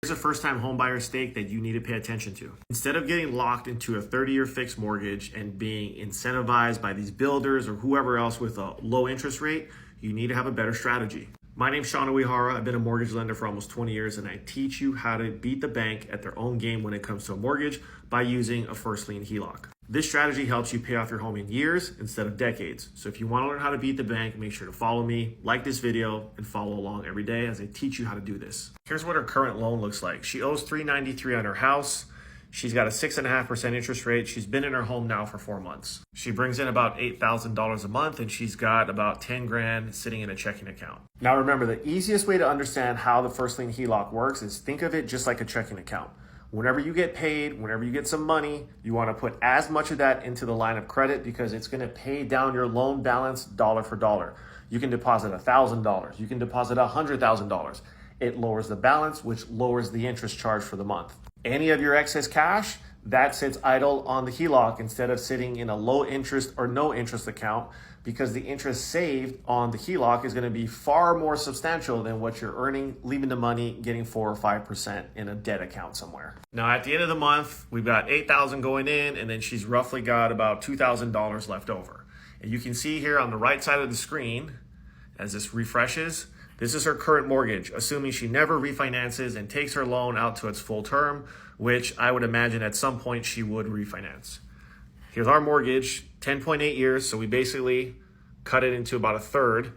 Here's a first-time homebuyer mistake that you need to pay attention to. Instead of getting locked into a 30-year fixed mortgage and being incentivized by these builders or whoever else with a low interest rate, you need to have a better strategy. My name's Sean Uehara. I've been a mortgage lender for almost 20 years, and I teach you how to beat the bank at their own game when it comes to a mortgage by using a first lien HELOC. This strategy helps you pay off your home in years instead of decades. So if you want to learn how to beat the bank, make sure to follow me, like this video, and follow along every day as I teach you how to do this. Here's what her current loan looks like. She owes $393 on her house. She's got a 6.5% interest rate. She's been in her home now for 4 months. She brings in about $8,000 a month, and she's got about 10 grand sitting in a checking account. Now remember, the easiest way to understand how the first lien HELOC works is think of it just like a checking account. Whenever you get paid, whenever you get some money, you want to put as much of that into the line of credit because it's going to pay down your loan balance dollar for dollar. You can deposit $1,000. You can deposit $100,000. It lowers the balance, which lowers the interest charge for the month. Any of your excess cash, that sits idle on the HELOC instead of sitting in a low interest or no interest account, because the interest saved on the HELOC is going to be far more substantial than what you're earning, leaving the money, getting 4 or 5% in a debt account somewhere. Now at the end of the month, we've got $8,000 going in, and then she's roughly got about $2,000 left over. And you can see here on the right side of the screen, as this refreshes, this is her current mortgage, assuming she never refinances and takes her loan out to its full term, which I would imagine at some point she would refinance. Here's our mortgage, 10.8 years, so we basically cut it into about a third,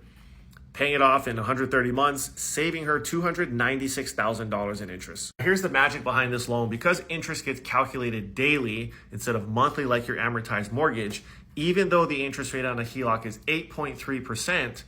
paying it off in 130 months, saving her $296,000 in interest. Here's the magic behind this loan. Because interest gets calculated daily instead of monthly like your amortized mortgage, even though the interest rate on a HELOC is 8.3%,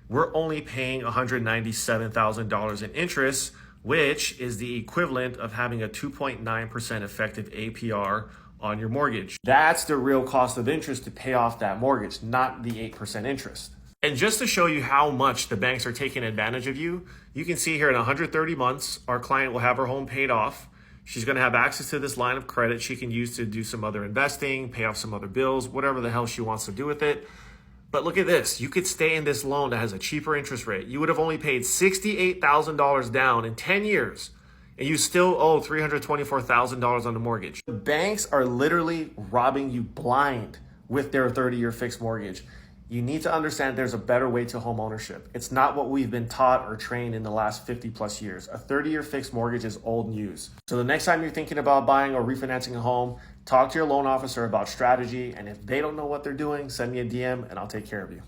we're only paying $197,000 in interest, which is the equivalent of having a 2.9% effective APR on your mortgage. That's the real cost of interest to pay off that mortgage, not the 8% interest. And just to show you how much the banks are taking advantage of you, you can see here in 130 months, our client will have her home paid off. She's going to have access to this line of credit she can use to do some other investing, pay off some other bills, whatever the hell she wants to do with it. But look at this. You could stay in this loan that has a cheaper interest rate. You would have only paid $68,000 down in 10 years, and you still owe $324,000 on the mortgage. The banks are literally robbing you blind with their 30-year fixed mortgage. You need to understand there's a better way to home ownership. It's not what we've been taught or trained in the last 50 plus years. A 30-year fixed mortgage is old news. So the next time you're thinking about buying or refinancing a home, talk to your loan officer about strategy. And if they don't know what they're doing, send me a DM and I'll take care of you.